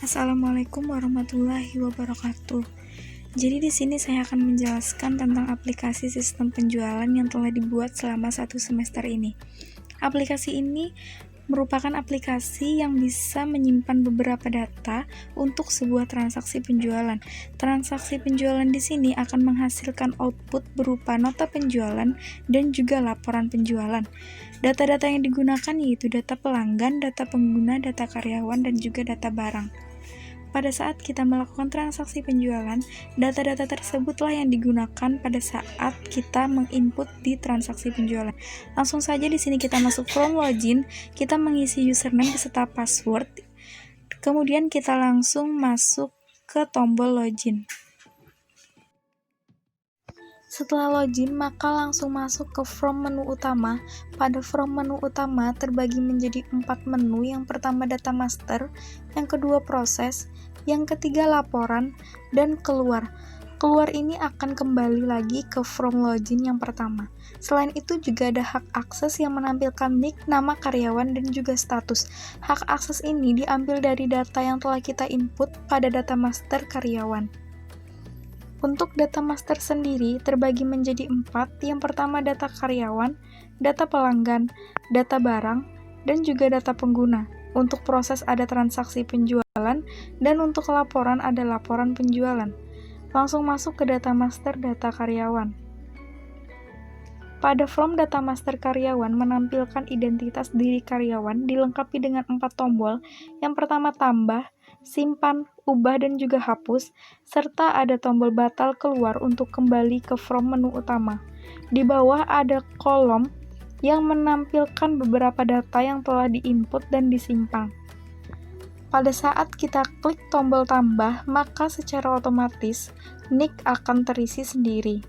Assalamualaikum warahmatullahi wabarakatuh. Jadi di sini saya akan menjelaskan tentang aplikasi sistem penjualan yang telah dibuat selama 1 semester ini. Aplikasi ini merupakan aplikasi yang bisa menyimpan beberapa data untuk sebuah transaksi penjualan. Transaksi penjualan di sini akan menghasilkan output berupa nota penjualan dan juga laporan penjualan. Data-data yang digunakan yaitu data pelanggan, data pengguna, data karyawan, dan juga data barang. Pada saat kita melakukan transaksi penjualan, data-data tersebutlah yang digunakan pada saat kita menginput di transaksi penjualan. Langsung saja di sini kita masuk from login, kita mengisi username beserta password, kemudian kita langsung masuk ke tombol login. Setelah login, maka langsung masuk ke from menu utama. Pada from menu utama terbagi menjadi 4 menu. Yang pertama data master, yang kedua proses, yang ketiga laporan, dan keluar. Keluar ini akan kembali lagi ke from login yang pertama. Selain itu juga ada hak akses yang menampilkan nick, nama karyawan, dan juga status. Hak akses ini diambil dari data yang telah kita input pada data master karyawan. Untuk data master sendiri terbagi menjadi 4. Yang pertama data karyawan, data pelanggan, data barang, dan juga data pengguna. Untuk proses ada transaksi penjualan, dan untuk laporan ada laporan penjualan. Langsung masuk ke data master data karyawan. Pada form data master karyawan menampilkan identitas diri karyawan dilengkapi dengan 4 tombol. Yang pertama tambah, simpan, ubah, dan juga hapus, serta ada tombol batal keluar untuk kembali ke from menu utama. Di bawah ada kolom yang menampilkan beberapa data yang telah diinput dan disimpan. Pada saat kita klik tombol tambah, maka secara otomatis nick akan terisi sendiri.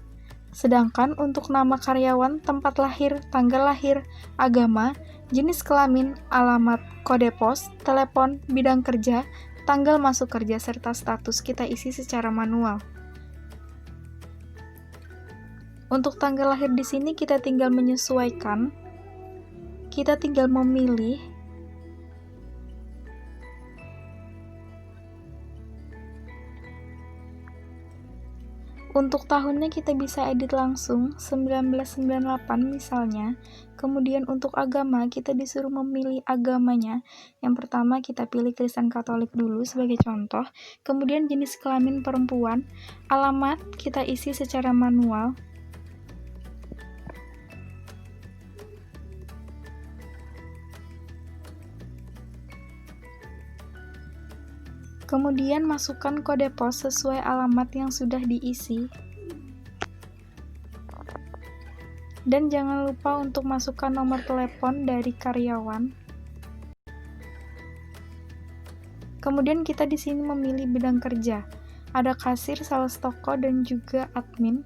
Sedangkan untuk nama karyawan, tempat lahir, tanggal lahir, agama, jenis kelamin, alamat, kode pos, telepon, bidang kerja, tanggal masuk kerja, serta status kita isi secara manual. Untuk tanggal lahir di sini kita tinggal menyesuaikan, kita tinggal memilih, untuk tahunnya kita bisa edit langsung 1998 misalnya. Kemudian untuk agama kita disuruh memilih agamanya. Yang pertama kita pilih Kristen Katolik dulu sebagai contoh. Kemudian jenis kelamin perempuan, alamat kita isi secara manual. Kemudian masukkan kode pos sesuai alamat yang sudah diisi. Dan jangan lupa untuk masukkan nomor telepon dari karyawan. Kemudian kita di sini memilih bidang kerja. Ada kasir, sales toko, dan juga admin.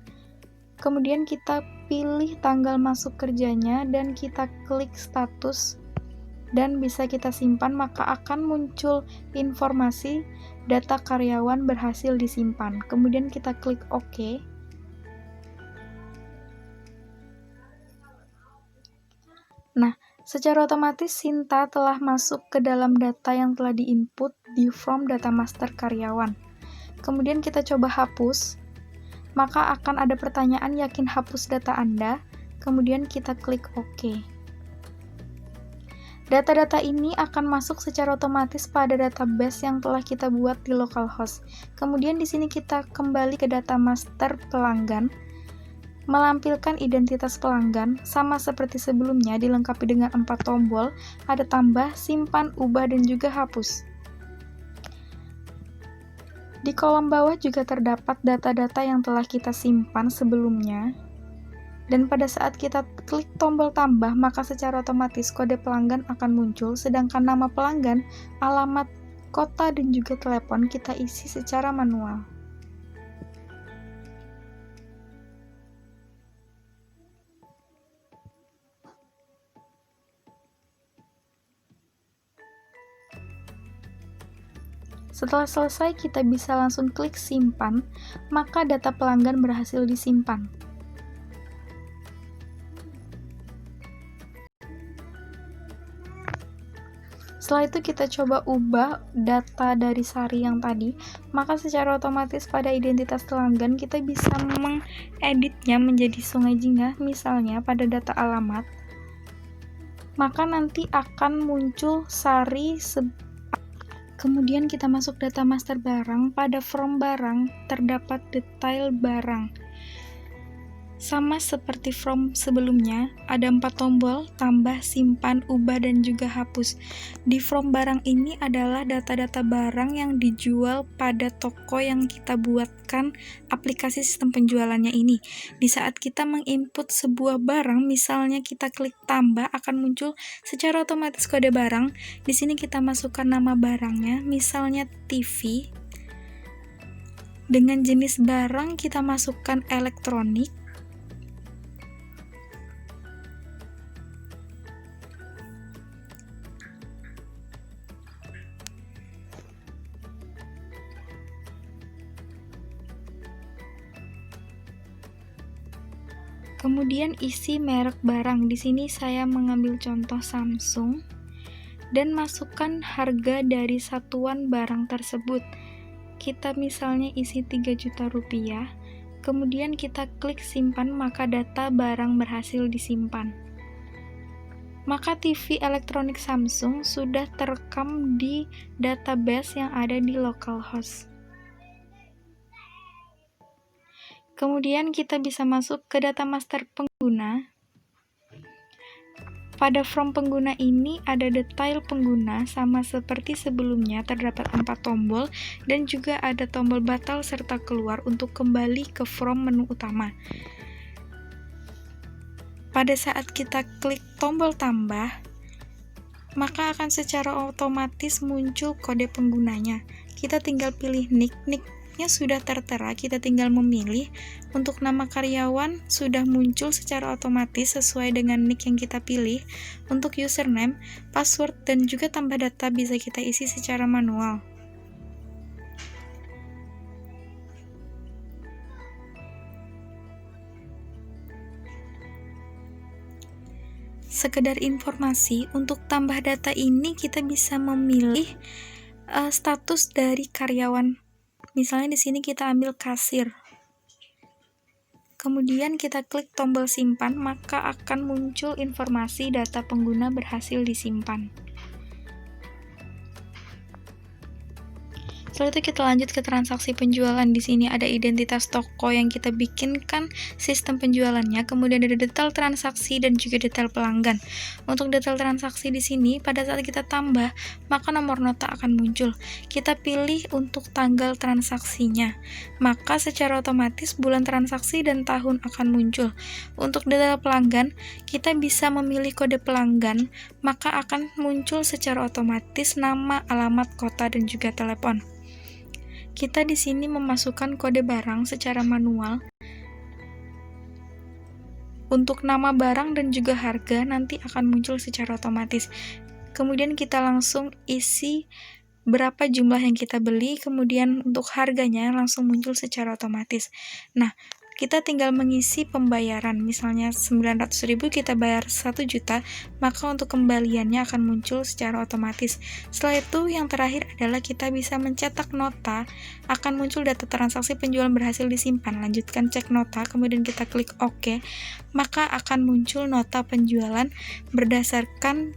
Kemudian kita pilih tanggal masuk kerjanya dan kita klik status dan bisa kita simpan, maka akan muncul informasi data karyawan berhasil disimpan. Kemudian kita klik OK. Nah, secara otomatis Sinta telah masuk ke dalam data yang telah diinput di form data master karyawan. Kemudian kita coba hapus, maka akan ada pertanyaan yakin hapus data Anda, kemudian kita klik OK. Data-data ini akan masuk secara otomatis pada database yang telah kita buat di localhost. Kemudian di sini kita kembali ke data master pelanggan, melampilkan identitas pelanggan, sama seperti sebelumnya dilengkapi dengan 4 tombol, ada tambah, simpan, ubah, dan juga hapus. Di kolom bawah juga terdapat data-data yang telah kita simpan sebelumnya. Dan pada saat kita klik tombol tambah, maka secara otomatis kode pelanggan akan muncul, sedangkan nama pelanggan, alamat, kota, dan juga telepon kita isi secara manual. Setelah selesai, kita bisa langsung klik simpan, maka data pelanggan berhasil disimpan. Setelah itu kita coba ubah data dari Sari yang tadi, maka secara otomatis pada identitas pelanggan kita bisa mengeditnya menjadi Sungai Jingah, misalnya pada data alamat, maka nanti akan muncul Sari. Kemudian kita masuk data master barang, pada from barang terdapat detail barang. Sama seperti from sebelumnya, ada 4 tombol, tambah, simpan, ubah, dan juga hapus. Di from barang ini adalah data-data barang yang dijual pada toko yang kita buatkan aplikasi sistem penjualannya ini. Di saat kita menginput sebuah barang, misalnya kita klik tambah, akan muncul secara otomatis kode barang. Di sini kita masukkan nama barangnya, misalnya TV. Dengan jenis barang kita masukkan elektronik. Kemudian isi merek barang. Di sini saya mengambil contoh Samsung dan masukkan harga dari satuan barang tersebut. Kita misalnya isi 3 juta rupiah. Kemudian kita klik simpan, maka data barang berhasil disimpan. Maka TV elektronik Samsung sudah terekam di database yang ada di localhost. Kemudian kita bisa masuk ke data master pengguna. Pada from pengguna ini ada detail pengguna, sama seperti sebelumnya terdapat 4 tombol dan juga ada tombol batal serta keluar untuk kembali ke from menu utama. Pada saat kita klik tombol tambah, maka akan secara otomatis muncul kode penggunanya. Kita tinggal pilih nicknya sudah tertera, kita tinggal memilih. Untuk nama karyawan sudah muncul secara otomatis sesuai dengan nick yang kita pilih. Untuk username, password, dan juga tambah data bisa kita isi secara manual. Sekedar informasi, untuk tambah data ini kita bisa memilih status dari karyawan. Misalnya di sini kita ambil kasir. Kemudian kita klik tombol simpan, maka akan muncul informasi data pengguna berhasil disimpan. Setelah itu kita lanjut ke transaksi penjualan. Di sini ada identitas toko yang kita bikinkan sistem penjualannya, kemudian ada detail transaksi dan juga detail pelanggan. Untuk detail transaksi di sini pada saat kita tambah, maka nomor nota akan muncul. Kita pilih untuk tanggal transaksinya, maka secara otomatis bulan transaksi dan tahun akan muncul. Untuk detail pelanggan, kita bisa memilih kode pelanggan, maka akan muncul secara otomatis nama, alamat, kota, dan juga telepon. Kita di sini memasukkan kode barang secara manual. Untuk nama barang dan juga harga nanti akan muncul secara otomatis. Kemudian kita langsung isi berapa jumlah yang kita beli, kemudian untuk harganya langsung muncul secara otomatis. Nah, kita tinggal mengisi pembayaran, misalnya 900.000 kita bayar 1 juta, maka untuk kembaliannya akan muncul secara otomatis. Setelah itu yang terakhir adalah kita bisa mencetak nota, akan muncul data transaksi penjualan berhasil disimpan. Lanjutkan cek nota, kemudian kita klik OK, maka akan muncul nota penjualan berdasarkan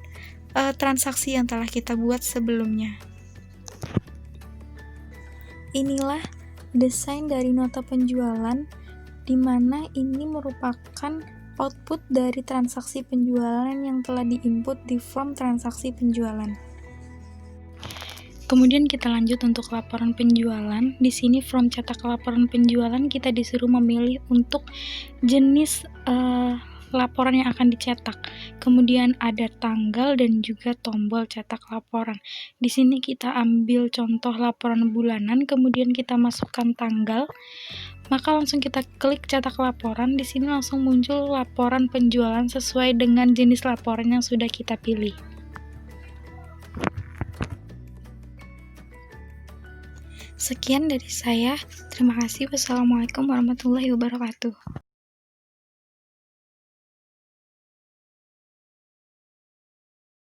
transaksi yang telah kita buat sebelumnya. Inilah desain dari nota penjualan, di mana ini merupakan output dari transaksi penjualan yang telah diinput di form transaksi penjualan. Kemudian kita lanjut untuk laporan penjualan. Di sini from cetak laporan penjualan kita disuruh memilih untuk jenis laporan yang akan dicetak. Kemudian ada tanggal dan juga tombol cetak laporan. Di sini kita ambil contoh laporan bulanan, kemudian kita masukkan tanggal. Maka langsung kita klik cetak laporan. Di sini langsung muncul laporan penjualan sesuai dengan jenis laporan yang sudah kita pilih. Sekian dari saya. Terima kasih. Wassalamualaikum warahmatullahi wabarakatuh.